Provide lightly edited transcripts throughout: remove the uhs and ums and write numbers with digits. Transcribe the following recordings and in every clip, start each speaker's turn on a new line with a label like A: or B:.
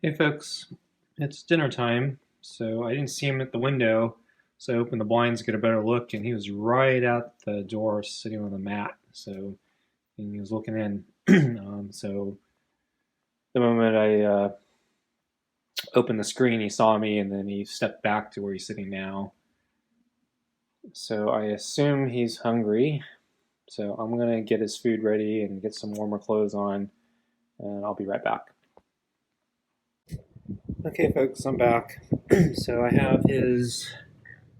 A: Hey folks, it's dinner time, so I didn't see him at the window, so I opened the blinds to get a better look, and he was right out the door sitting on the mat, so and he was looking in. So the moment I opened the screen, he saw me, and then he stepped back to where he's sitting now. So I assume he's hungry, so I'm gonna get his food ready and get some warmer clothes on, and I'll be right back. Okay, folks, I'm back. So I have his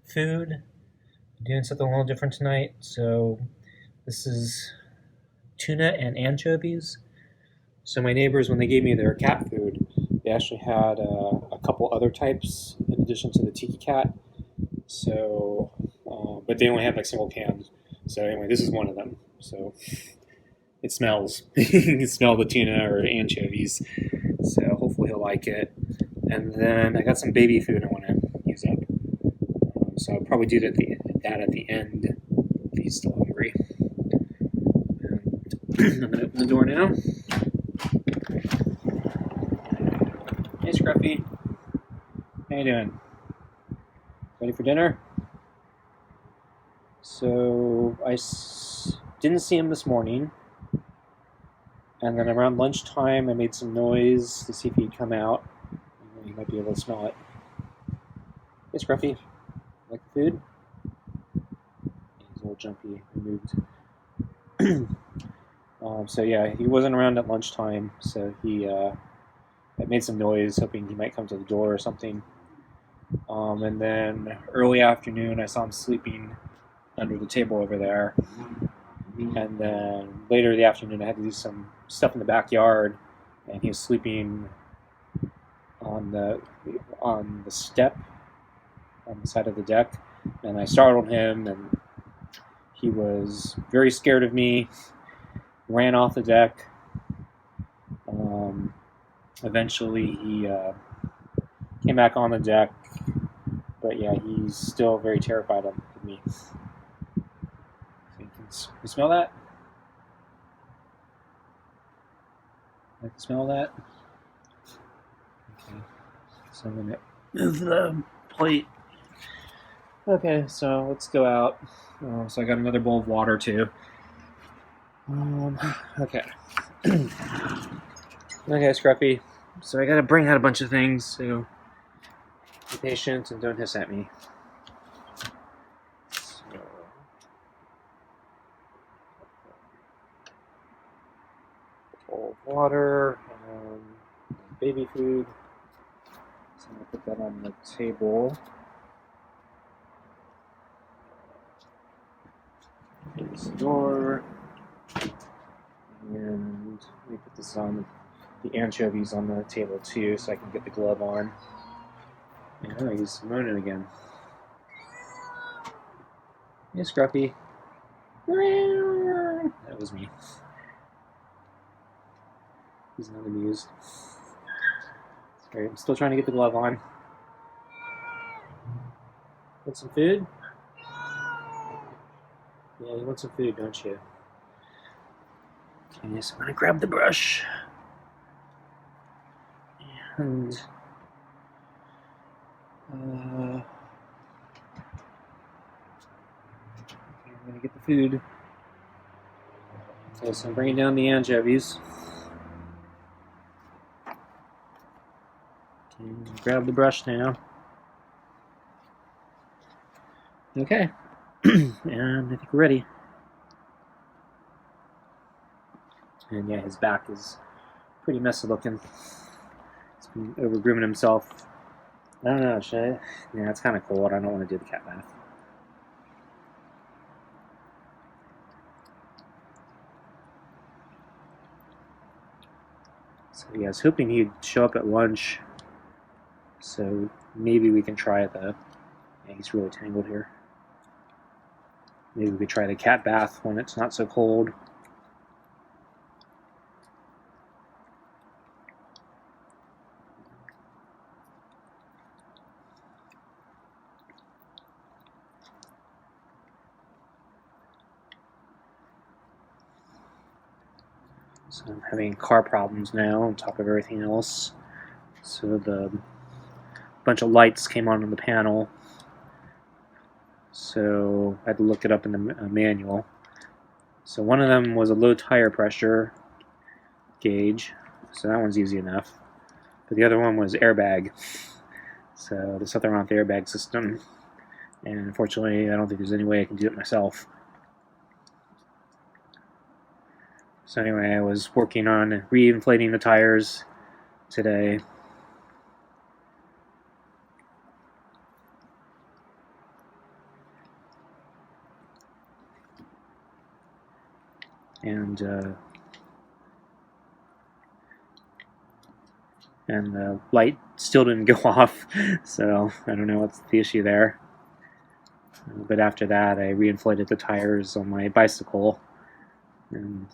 A: food. Doing something a little different tonight. So this is tuna and anchovies. So my neighbors, when they gave me their cat food, they actually had a couple other types in addition to the tiki cat. So, but they only had like single cans. So anyway, this is one of them. So it smells. You can smell the tuna or anchovies. So hopefully he'll like it. And then I got some baby food I want to use up. So I'll probably do that at the end if he's still hungry. And I'm going to open the door now. Hey, Scruffy. How you doing? Ready for dinner? So I didn't see him this morning. And then around lunchtime, I made some noise to see if he'd come out. He might be able to smell it. Hey, Scruffy. Like the food? He's a little jumpy. He moved. So yeah, he wasn't around at lunchtime, so he I made some noise, hoping he might come to the door or something. And then early afternoon, I saw him sleeping under the table over there. And then later in the afternoon, I had to do some stuff in the backyard, and he was sleeping on the step on the side of the deck. And I startled him, and he was very scared of me. Ran off the deck. Eventually, he came back on the deck, but yeah, he's still very terrified of me. So you can smell that? I can smell that? Okay, so I'm going to move the plate. Okay, so let's go out. So I got another bowl of water too. Okay. Okay, Scruffy. So I got to bring out a bunch of things, so be patient and don't hiss at me. So, bowl of water, baby food. So I'm going to put that on the table. Close the door. And let me put this on the anchovies on the table too, so I can get the glove on. Yeah, he's moaning again. Hey, Scruffy. That was me. He's not amused. Alright, I'm still trying to get the glove on. Want some food? Yeah, you want some food, don't you? Okay, so I'm gonna grab the brush. And okay, I'm gonna get the food. Okay, so I'm bringing down the anchovies. Okay, grab the brush now. Okay, and I think we're ready. And yeah, his back is pretty messy looking. He's been over grooming himself. I don't know, should I? Yeah, it's kind of cold. I don't want to do the cat bath. So yeah, I was hoping he'd show up at lunch. So maybe we can try the. Yeah, he's really tangled here. Maybe we could try the cat bath when it's not so cold. So I'm having car problems now on top of everything else. So the bunch of lights came on the panel. So I had to look it up in the manual. So one of them was a low tire pressure gauge. So that one's easy enough. But the other one was airbag. So there's something wrong with the airbag system. And unfortunately, I don't think there's any way I can do it myself. So anyway, I was working on re-inflating the tires today. And the light still didn't go off, so I don't know what's the issue there. But after that, I reinflated the tires on my bicycle, and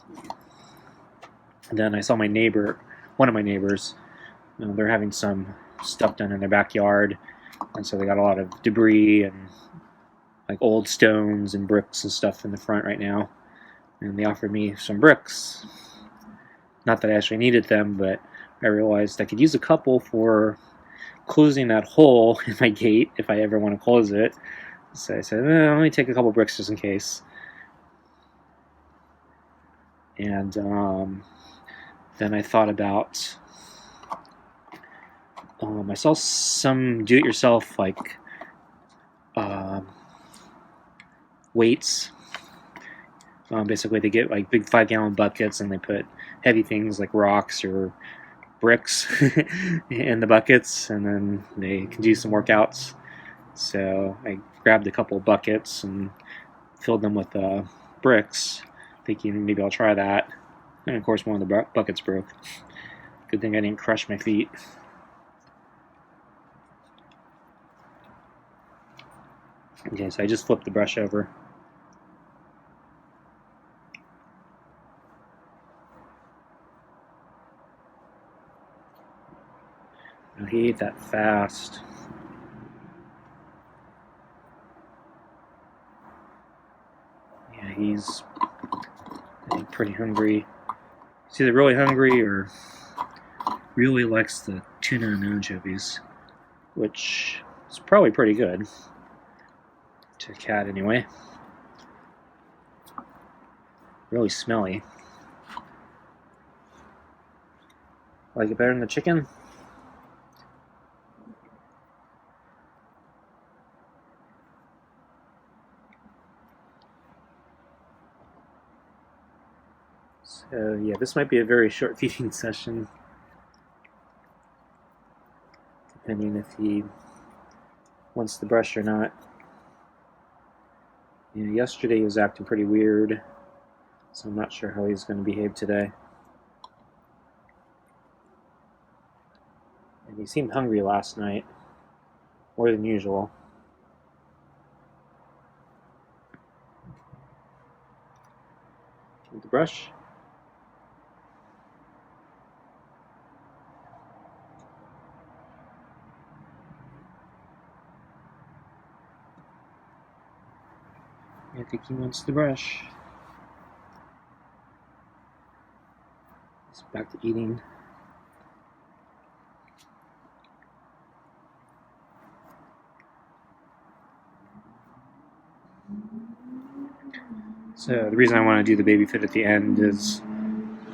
A: then I saw my neighbor, one of my neighbors, they're having some stuff done in their backyard, and so they got a lot of debris and like old stones and bricks and stuff in the front right now, and they offered me some bricks. Not that I actually needed them, but I realized I could use a couple for closing that hole in my gate if I ever want to close it. So I said, let me take a couple bricks just in case. And then I thought about, I saw some do-it-yourself like weights. Basically, they get like big 5-gallon buckets and they put heavy things like rocks or bricks in the buckets, and then they can do some workouts. So I grabbed a couple of buckets and filled them with bricks, thinking maybe I'll try that. And of course, one of the buckets broke. Good thing I didn't crush my feet. Okay, so I just flipped the brush over. Oh, he ate that fast. Yeah, he's, I think, pretty hungry. He's either really hungry or really likes the tuna and anchovies, which is probably pretty good to a cat anyway. Really smelly. Like it better than the chicken? So yeah, this might be a very short feeding session, depending if he wants the brush or not. You know, yesterday he was acting pretty weird, so I'm not sure how he's going to behave today. And he seemed hungry last night, more than usual. With the brush. I think he wants the brush. He's back to eating. So the reason I want to do the baby fit at the end is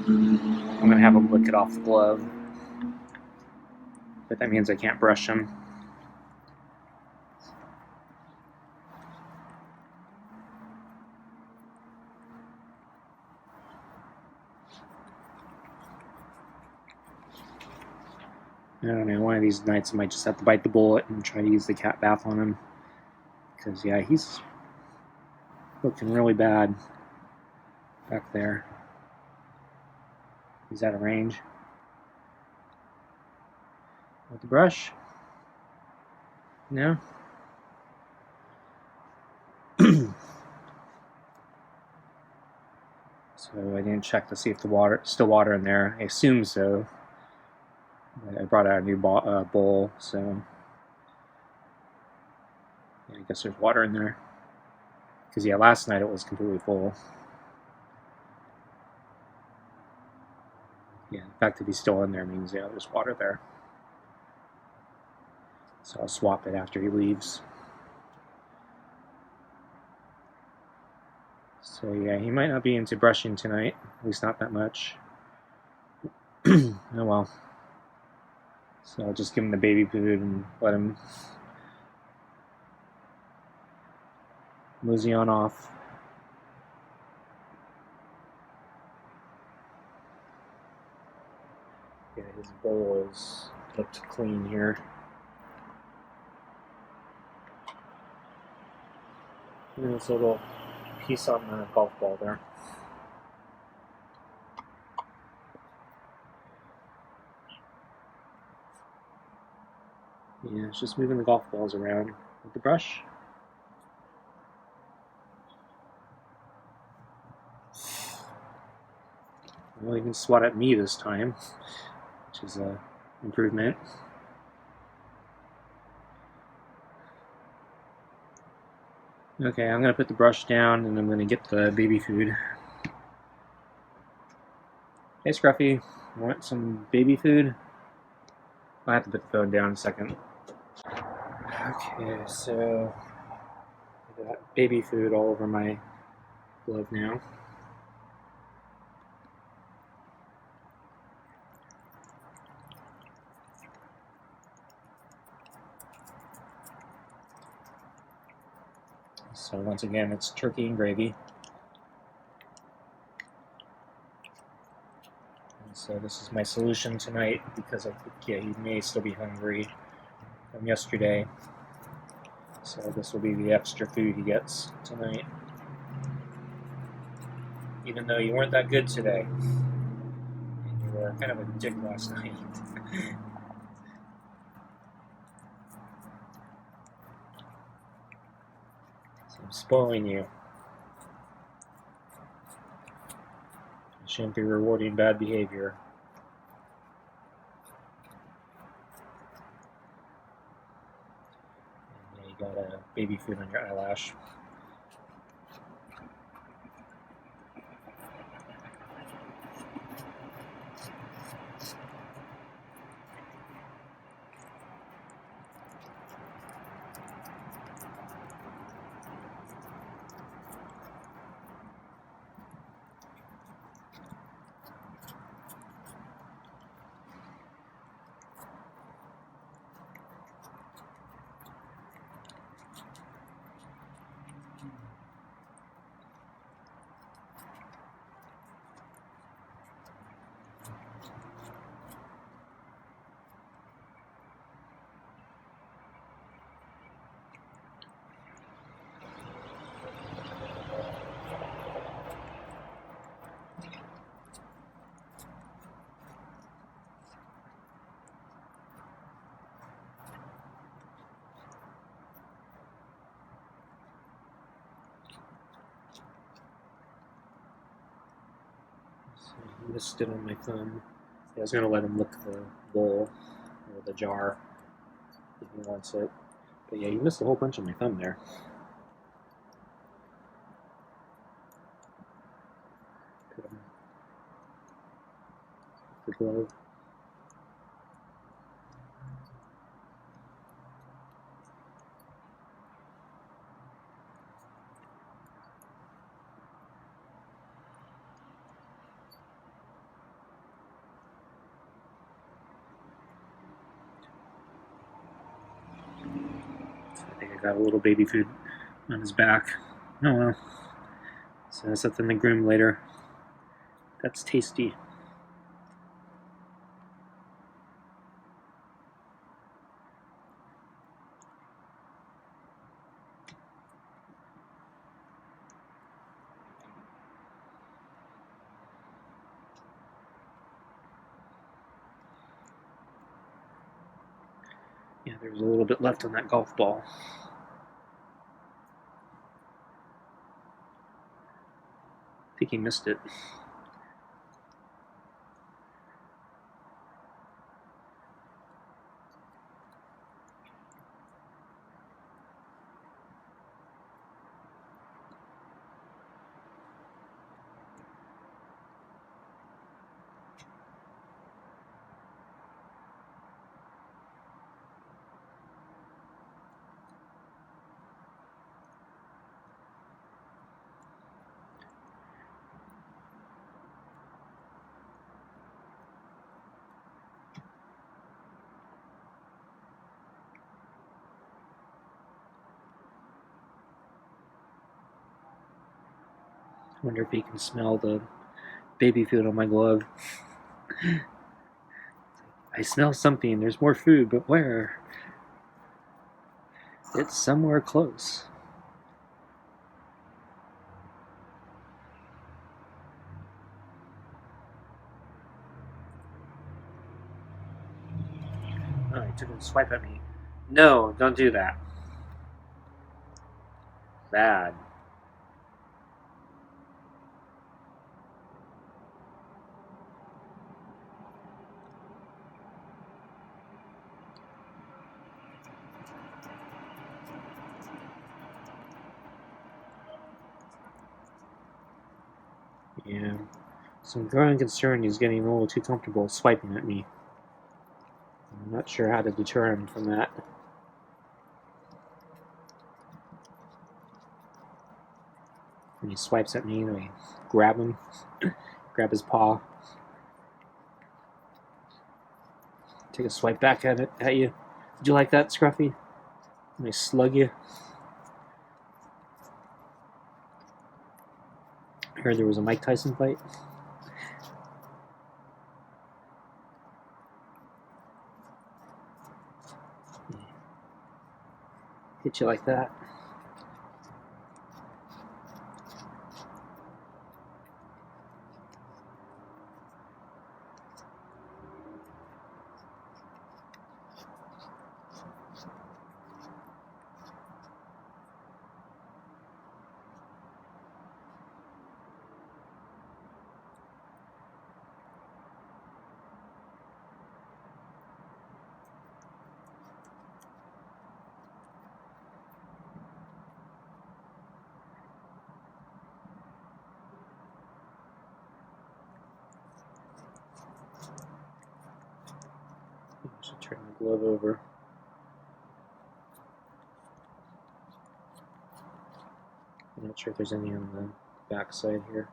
A: I'm going to have him lick it off the glove. But that means I can't brush him. I don't know, one of these nights I might just have to bite the bullet and try to use the cat bath on him. Because, yeah, he's looking really bad back there. He's out of range. With the brush? No? So I didn't check to see if the still water in there. I assume so. I brought out a new bowl, so yeah, I guess there's water in there. Because, yeah, last night it was completely full. Yeah, the fact that he's still in there means, yeah, there's water there. So I'll swap it after he leaves. So yeah, he might not be into brushing tonight, at least not that much. Oh well. So I'll just give him the baby food and let him mosey on off. Yeah, his bowl is looked clean here. And there's a little piece on the golf ball there. Yeah, it's just moving the golf balls around with the brush. Well, he can swat at me this time, which is an improvement. Okay, I'm going to put the brush down and I'm going to get the baby food. Hey Scruffy, want some baby food? I'll have to put the phone down in a second. Okay, so I got baby food all over my glove now. So once again, it's turkey and gravy. And so this is my solution tonight because I think, yeah, he may still be hungry from yesterday. So this will be the extra food he gets tonight. Even though you weren't that good today. And you were kind of a dick last night. So I'm spoiling you. I shouldn't be rewarding bad behavior. And yeah, you got a baby food on your eyelash. I missed it on my thumb. I was going to let him lick the bowl or the jar if he wants it. But yeah, you missed a whole bunch on my thumb there. Put him the glove. I think I got a little baby food on his back. Oh well. So that's something to groom later. That's tasty. Yeah, there's a little bit left on that golf ball. I think he missed it. Wonder if he can smell the baby food on my glove. I smell something. There's more food, but where? It's somewhere close. Oh, he took a swipe at me. No, don't do that. Bad. Yeah. So I'm growing concerned he's getting a little too comfortable swiping at me. I'm not sure how to deter him from that. When he swipes at me, I grab him, grab his paw, take a swipe back at you. Did you like that, Scruffy? Let me slug you. I heard there was a Mike Tyson fight. Hit you like that. I should turn the glove over. I'm not sure if there's any on the back side here.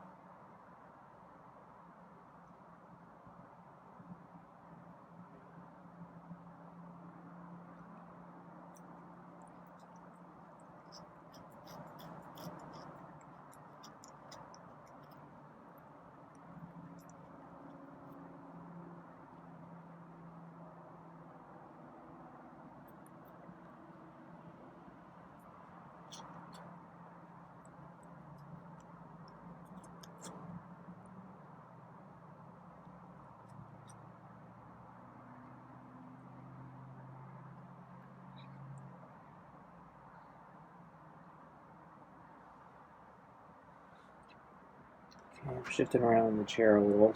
A: Okay, I'm shifting around in the chair a little.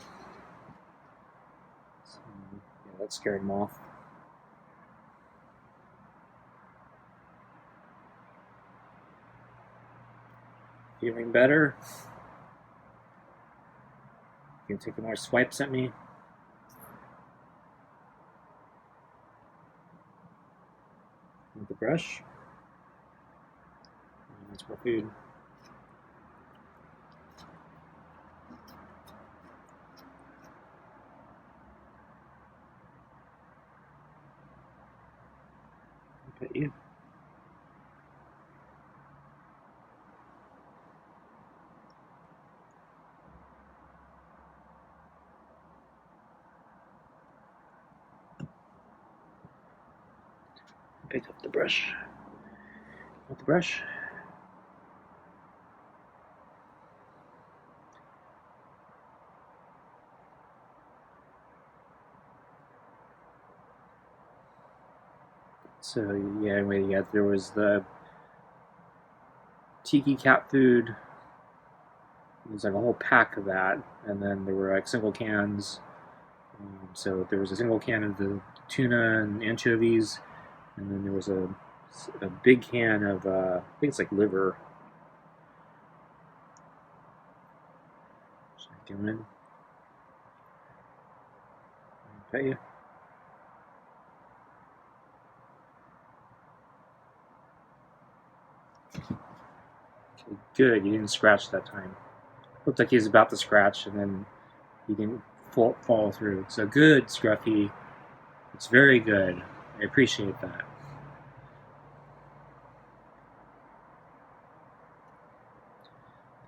A: So, yeah, that scared him off. Feeling better? You can take more swipes at me. With the brush. And that's more food. Look at you. Pick up the brush. With the brush. So yeah, anyway, yeah, there was the tiki cat food. There was like a whole pack of that, and then there were like single cans. So there was a single can of the tuna and anchovies, and then there was a big can of I think it's like liver. What's I doing? Pet you. Okay, good. You didn't scratch that time. Looked like he was about to scratch, and then he didn't fall through. So good, Scruffy. It's very good. I appreciate that.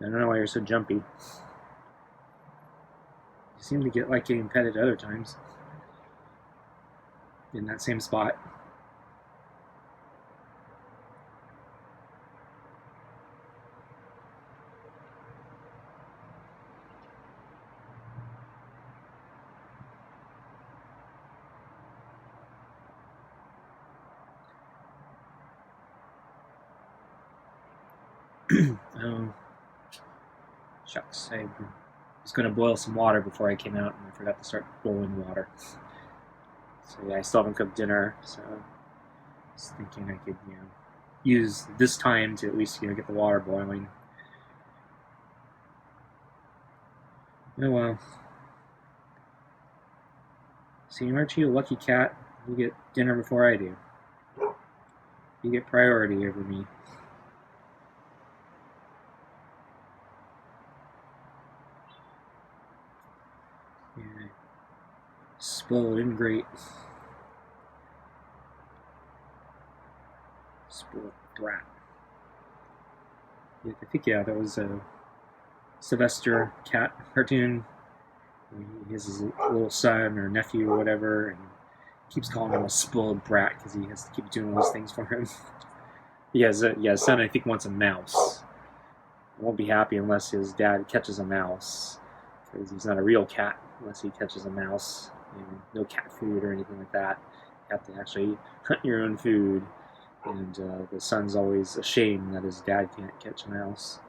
A: I don't know why you're so jumpy. You seem to like getting petted other times. In that same spot. Oh, shucks. I was going to boil some water before I came out, and I forgot to start boiling water. So yeah, I still haven't cooked dinner, so I was thinking I could, use this time to at least, get the water boiling. Oh well. See, aren't you a lucky cat? You get dinner before I do. You get priority over me. Yeah. Spoiled and great. Spoiled brat. Yeah, I think, that was a Sylvester cat cartoon. He has his little son or nephew or whatever, and keeps calling him a spoiled brat because he has to keep doing those things for him. His son, I think, wants a mouse. He won't be happy unless his dad catches a mouse, because he's not a real cat unless he catches a mouse. No cat food or anything like that. You have to actually hunt your own food, and the son's always ashamed that his dad can't catch a mouse.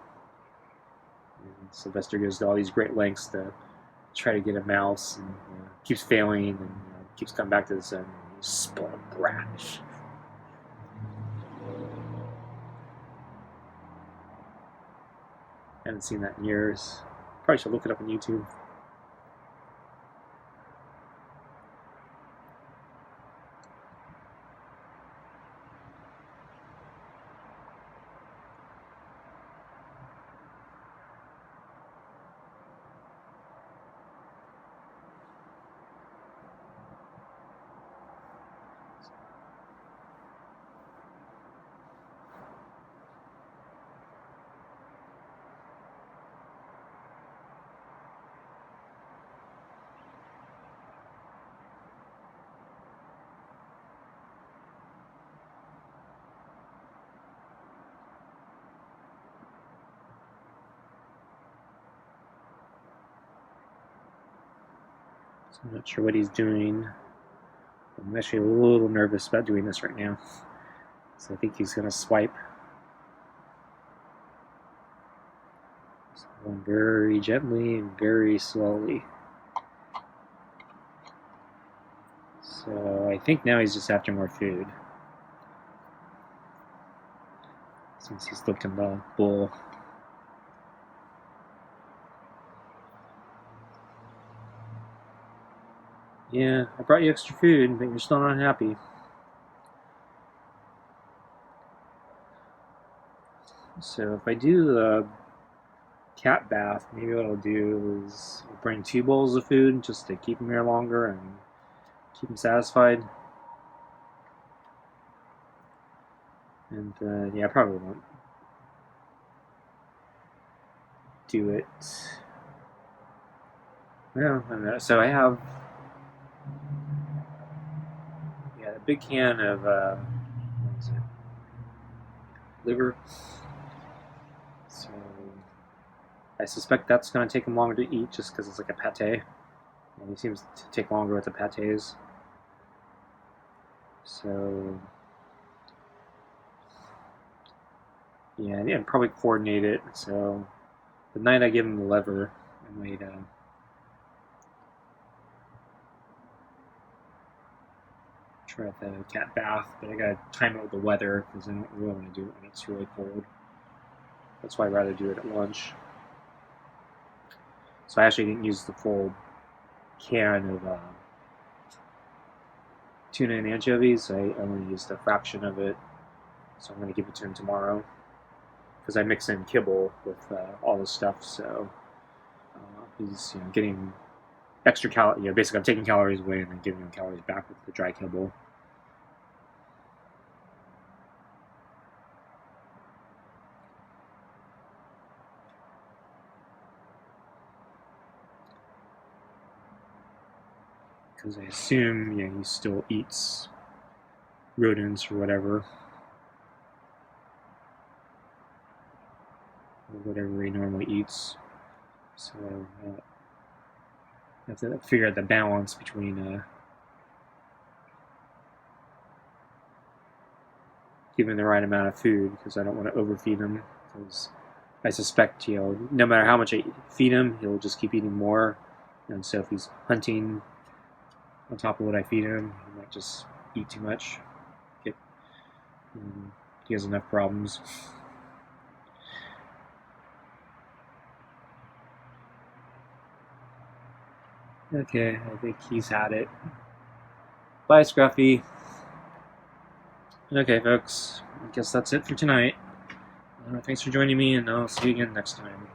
A: And Sylvester goes to all these great lengths to try to get a mouse, and keeps failing, and keeps coming back to the sun. Spoiled brat. Haven't seen that in years. Probably should look it up on YouTube. So I'm not sure what he's doing. I'm actually a little nervous about doing this right now. So I think he's going to swipe. So going very gently and very slowly. So I think now he's just after more food. Since he's looked in the bowl. Yeah, I brought you extra food, but you're still not happy. So if I do the cat bath, maybe what I'll do is I'll bring 2 bowls of food just to keep him here longer and keep him satisfied. And yeah, I probably won't do it. Well, I don't know. So I have a big can of what is it? Liver. So I suspect that's going to take him longer to eat just because it's like a pate. And he seems to take longer with the pates. So yeah, probably coordinate it. So the night I give him the liver, I might try the cat bath, but I gotta time it with the weather because I don't really want to do it when it's really cold. That's why I'd rather do it at lunch. So I actually didn't use the full can of tuna and anchovies. I only used a fraction of it, so I'm going to give it to him tomorrow because I mix in kibble with all this stuff. So he's getting extra calories. Basically, I'm taking calories away and then giving him calories back with the dry kibble. because I assume he still eats rodents or whatever he normally eats. So I have to figure out the balance between giving the right amount of food, because I don't want to overfeed him, because I suspect no matter how much I feed him, he'll just keep eating more. And so if he's hunting on top of what I feed him, he might just eat too much. He has enough problems. Okay, I think he's had it. Bye, Scruffy. Okay, folks, I guess that's it for tonight. Thanks for joining me, and I'll see you again next time.